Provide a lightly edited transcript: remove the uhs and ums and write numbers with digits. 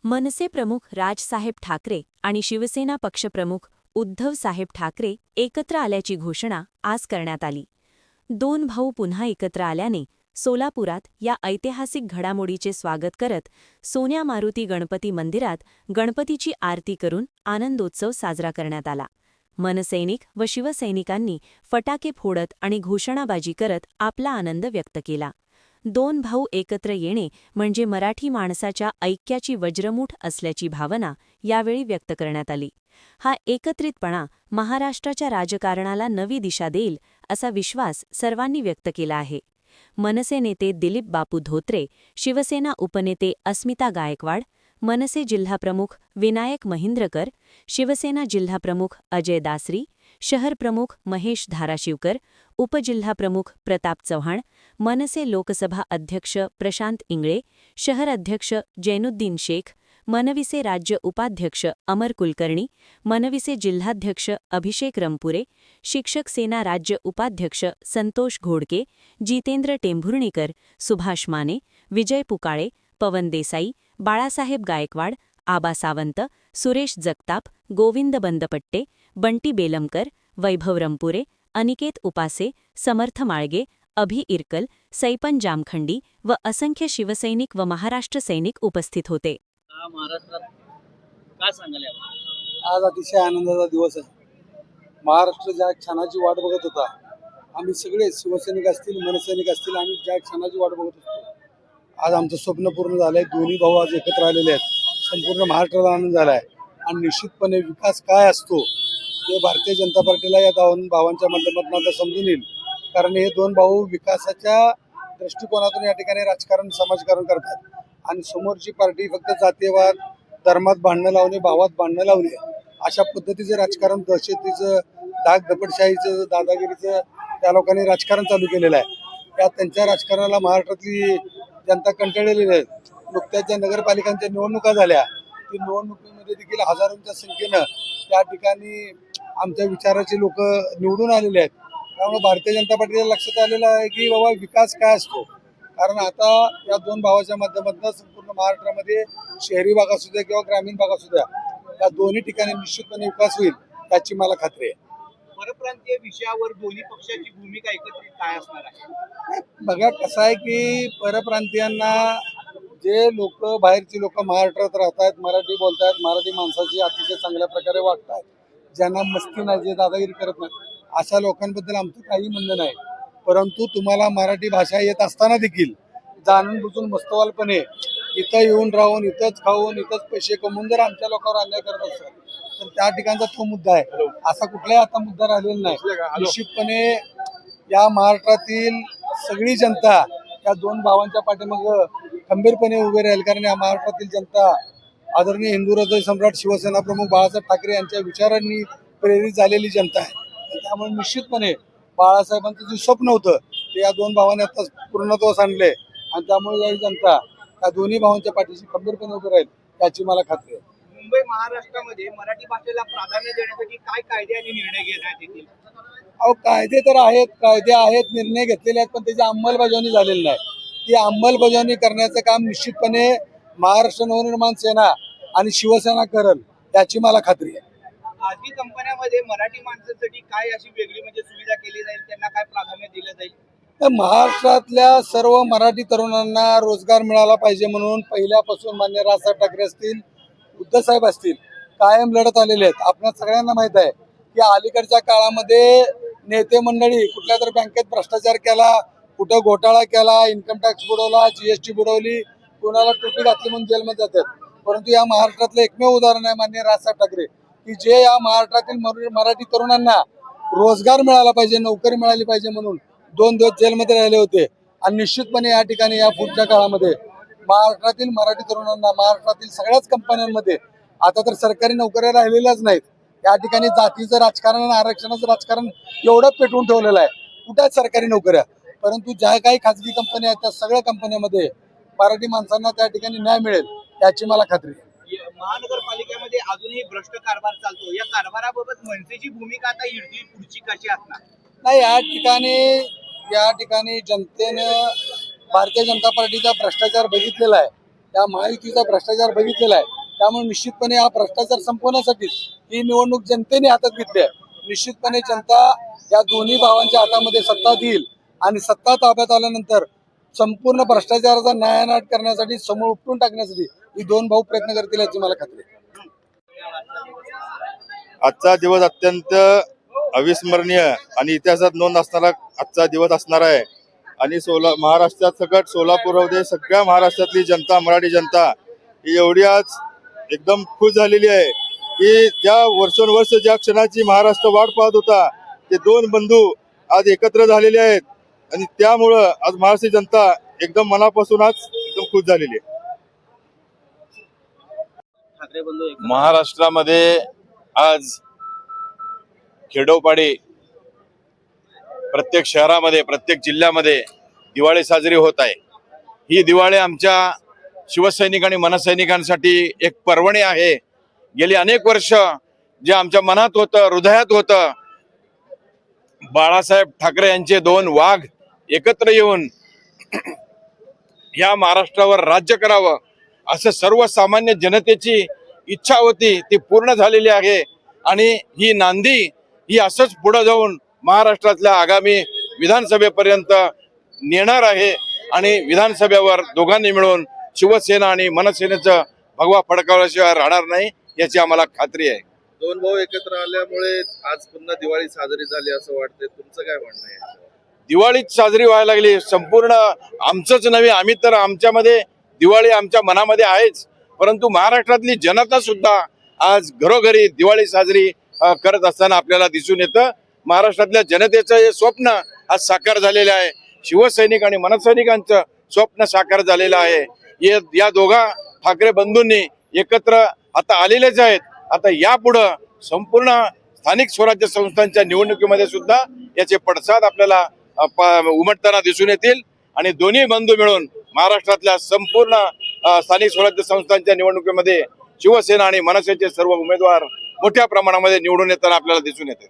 मनसे प्रमुख राजसाहेब ठाकरे आणि शिवसेना पक्षप्रमुख उद्धवसाहेब ठाकरे एकत्र आल्याची घोषणा आज करण्यात आली. दोन भाऊ पुन्हा एकत्र आल्याने सोलापुरात या ऐतिहासिक घडामोडीचे स्वागत करत सोन्या मारुती गणपती मंदिरात गणपतीची आरती करून आनंदोत्सव साजरा करण्यात आला. मनसैनिक व शिवसैनिकांनी फटाके फोडत आणि घोषणाबाजी करत आपला आनंद व्यक्त केला. दोन भाऊ एकत्र येणे म्हणजे मराठी माणसाच्या ऐक्याची वज्रमूठ असल्याची भावना यावेळी व्यक्त करण्यात आली. हा एकत्रितपणा महाराष्ट्राच्या राजकारणाला नवी दिशा देईल असा विश्वास सर्वांनी व्यक्त केला आहे. मनसे नेते दिलीप बापू धोत्रे, शिवसेना उपनेते अस्मिता गायकवाड, मनसे जिल्हाप्रमुख विनायक महिंद्रकर, शिवसेना जिल्हाप्रमुख अजय दासरी, शहर प्रमुख महेश धाराशिवकर, उपजिल्हाप्रमुख प्रताप चव्हाण, मनसे लोकसभा अध्यक्ष प्रशांत इंगळे, शहर अध्यक्ष जैनुद्दीन शेख, मनविसे राज्य उपाध्यक्ष अमर कुलकर्णी, मनविसे जिल्हाध्यक्ष अभिषेक रमपुरे, शिक्षक सेना राज्य उपाध्यक्ष संतोष घोडके, जितेंद्र टेंभुर्णीकर, सुभाष माने, विजय पुकाळे, पवन देसाई, बाळासाहेब गायकवाड, आबा सावंत, सुरेश जगताप, गोविंद बंदपट्टे, बंटी बेलमकर, वैभव रमपुरे, अनिकेत उपासे, समर्थ माळगे, अभि इरकल, सैपन जामखंडी व असंख्य शिवसैनिक व महाराष्ट्र सैनिक उपस्थित होते. महाराष्ट्रात काय सांगाल यावर? आज अतिशय आनंदाचा दिवस आहे. महाराष्ट्र ज्या क्षणाची वाट बघत होता, आम्ही सगळे शिवसैनिक असतील मनसैनिक असतील, आम्ही ज्या क्षणाची वाट बघत होतो, आज आमचं स्वप्न पूर्ण झालंय. दोन्ही भाऊ आज एकत्र आलेले आहेत. संपूर्ण महाराष्ट्राला आनंद झालाय आणि निश्चितपणे विकास काय असतो हे भारतीय जनता पार्टीला या दोन भावांच्या माध्यमातून आता समजून येईल. कारण हे दोन भाऊ विकासाच्या दृष्टिकोनातून या ठिकाणी राजकारण समाजकारण करतात आणि समोरची पार्टी फक्त जातीयवाद, धर्मात भांडणं लावणे, भावात भांडणं लावणे अशा पद्धतीचं राजकारण, दहशतीचं, दगडशाहीचं, दादागिरीचं त्या लोकांनी राजकारण चालू केलेलं आहे. त्या त्यांच्या राजकारणाला महाराष्ट्रातली जनता कंटाळलेली आहे. नुकत्याच ज्या नगरपालिकांच्या निवडणुका झाल्या, ती निवडणुकीमध्ये देखील हजारोंच्या संख्येनं त्या ठिकाणी आमच्या विचाराचे लोक निवडून आलेले आहेत. त्यामुळे भारतीय जनता पार्टीला लक्षात आलेलं आहे की बाबा विकास काय असतो. कारण आता या दोन भावाच्या माध्यमातून संपूर्ण महाराष्ट्रामध्ये शहरी भाग असू द्या किंवा ग्रामीण भाग असू द्या, या दोन्ही ठिकाणी निश्चितपणे विकास होईल याची मला खात्री आहे. परप्रांतीय विषयावर दोन्ही पक्षाची भूमिका एकत्रित काय असणार आहे? बघा कसं आहे की परप्रांतीयांना जे लोक, बाहेरची लोक महाराष्ट्रात राहतात, मराठी बोलतात, मराठी माणसाची अतिशय चांगल्या प्रकारे वागतात, ज्यांना मस्ती नाही, जे दादागिरी करत नाही, अशा लोकांबद्दल आमचं काही म्हणणं नाही. परंतु तुम्हाला मराठी भाषा येत असताना देखील जाणून बुजून मस्तवालपणे इथं येऊन राहून, इथंच खाऊन, इथंच पैसे कमवून जर आमच्या लोकांवर अन्याय करत असेल तर त्या ठिकाणचा तो मुद्दा आहे. असा कुठलाही आता मुद्दा राहिलेला नाही. निश्चितपणे या महाराष्ट्रातील सगळी जनता या दोन भावांच्या पाठीमागं खंबीरपणे उभे राहील. कारण या महाराष्ट्रातील जनता आदरणीय हिंदू हृदय सम्राट शिवसेना प्रमुख बाळासाहेब ठाकरे यांच्या विचारांनी प्रेरित झालेली जनता आहे. त्यामुळे निश्चितपणे बाळासाहेबांचं जे स्वप्न होतं ते या दोन भावांनी आता पूर्णत्वास आणले आणि त्यामुळे या जनता या दोन्ही भावांच्या पाठीशी खंबीरपणे उभे राहील याची मला खात्री आहे. मुंबई महाराष्ट्रामध्ये मराठी भाषेला प्राधान्य देण्यासाठी काय कायदे आणि निर्णय घेण्यात येतील? अहो, कायदे तर आहेत, कायदे आहेत, निर्णय घेतलेले आहेत, पण त्याची अंमलबजावणी झालेली नाही. ती अंमलबजावणी करण्याचं काम निश्चितपणे महाराष्ट्र नवनिर्माण सेना आणि शिवसेना करेल याची मला खात्री आहे. खाजगी कंपन्यांमध्ये मराठी माणसांसाठी काय अशी वेगळी म्हणजे सुविधा केली जाईल, त्यांना काय प्राधान्य दिलं जाईल? तर महाराष्ट्रातल्या सर्व मराठी तरुणांना रोजगार मिळाला पाहिजे म्हणून पहिल्यापासून मान्य राजसाहेब ठाकरे असतील, उद्धवसाहेब असतील, कायम लढत आलेले आहेत. आपल्या सगळ्यांना माहित आहे की अलीकडच्या काळामध्ये नेते मंडळी कुठल्या तर बँकेत भ्रष्टाचार केला, कुठं घोटाळा केला, इन्कम टॅक्स बुडवला, जीएसटी बुडवली, कोणाला टोपी घातली म्हणून जेलमध्ये जातात. परंतु या महाराष्ट्रातलं एकमेव उदाहरण आहे मान्य राजसाहेब ठाकरे की जे या महाराष्ट्रातील मराठी तरुणांना रोजगार मिळाला पाहिजे, नोकरी मिळाली पाहिजे म्हणून 2 दिवस जेलमध्ये राहिले होते. आणि निश्चितपणे या ठिकाणी या पुढच्या काळामध्ये महाराष्ट्रातील मराठी तरुणांना, महाराष्ट्रातील सगळ्याच कंपन्यांमध्ये आता तर सरकारी नोकऱ्या राहिलेल्याच नाहीत. या ठिकाणी जातीचं राजकारण आणि आरक्षणाचं राजकारण एवढं पेटवून ठेवलेलं आहे. कुठे सरकारी नोकऱ्या, परंतु ज्या काही खाजगी कंपन्या आहेत त्या सगळ्या कंपन्यांमध्ये मराठी माणसांना त्या ठिकाणी न्याय मिळेल याची मला खात्री आहे. महानगरपालिकेमध्ये अजूनही भ्रष्ट कारभार चालतो. या कारभाराबाबत मनसेची भूमिका आता इथली पुढची कशी असणार? नाही, या ठिकाणी जनतेनं भारतीय जनता पार्टीचा भ्रष्टाचार बघितलेला आहे. त्या महायुतीचा भ्रष्टाचार बघितलेला आहे. त्यामुळे निश्चितपणे हा भ्रष्टाचार संपवण्यासाठीच ही निवडणूक जनतेने हातात घेतली आहे. निश्चितपणे जनता या दोन्ही भावांच्या हातामध्ये सत्ता देईल आणि सत्ता ताब्यात आल्यानंतर संपूर्ण भ्रष्टाचाराचा नायनाट करण्यासाठी, समोर उपटून टाकण्यासाठी ही दोन भाऊ प्रयत्न करतील याची मला खात्री आहे. आजचा दिवस अत्यंत अविस्मरणीय आणि इतिहासात नोंद असणारा आजचा दिवस असणार आहे. आणि महाराष्ट्रात सकट सोलापूरमध्ये सगळ्या महाराष्ट्रातली जनता, मराठी जनता ही एवढी आज एकदम खुश झालेली आहे की ज्या वर्षोनवर्ष ज्या क्षणाची महाराष्ट्र वाट पाहत होता ते दोन बंधू आज एकत्र झालेले आहेत. आणि त्यामुळं आज महाराष्ट्र जनता एकदम मनापासून आज एकदम खुश झालेली आहे. ठाकरे बंधू महाराष्ट्रामध्ये आज खेडोपाडी प्रत्येक शहरामध्ये, प्रत्येक जिल्ह्यामध्ये दिवाळी साजरी होत आहे. ही दिवाळी आमच्या शिवसैनिक आणि मनसैनिकांसाठी एक पर्वणी आहे. गेली अनेक वर्ष जे आमच्या मनात होतं, हृदयात होतं, बाळासाहेब ठाकरे यांचे दोन वाघ एकत्र येऊन या महाराष्ट्रावर राज्य करावं असं सर्वसामान्य जनतेची इच्छा होती, ती पूर्ण झालेली आहे. आणि ही नांदी ही असंच पुढे जाऊन महाराष्ट्रातल्या आगामी विधानसभेपर्यंत नेणार आहे. आणि विधानसभेवर दोघांनी मिळून शिवसेना आणि मनसेनेचं भगवा फडकावल्याशिवाय राहणार नाही याची आम्हाला खात्री आहे. दोन भाऊ एकत्र आल्यामुळे आज पुन्हा दिवाळी साजरी झाली असं वाटतंय. तुमचं काय म्हणणं आहे? दिवाळीच साजरी व्हायला लागली. संपूर्ण आमचंच नव्हे, आम्ही तर आमच्यामध्ये दिवाळी आमच्या मनामध्ये आहेच, परंतु महाराष्ट्रातली जनता सुद्धा आज घरोघरी दिवाळी साजरी करत असताना आपल्याला दिसून येतं. महाराष्ट्रातल्या जनतेचं हे स्वप्न आज साकार झालेलं आहे. शिवसैनिक आणि मनसैनिकांचं स्वप्न साकार झालेलं आहे. या दोघा ठाकरे बंधूंनी एकत्र आता आलेलेच आहेत. आता यापुढं संपूर्ण स्थानिक स्वराज्य संस्थांच्या निवडणुकीमध्ये सुद्धा याचे पडसाद आपल्याला उमटताना दिसून येतील. आणि दोन्ही बंधू मिळून महाराष्ट्रातल्या संपूर्ण स्थानिक स्वराज्य संस्थांच्या निवडणुकीमध्ये शिवसेना आणि मनसेचे सर्व उमेदवार मोठ्या प्रमाणामध्ये निवडून येताना आपल्याला दिसून येते.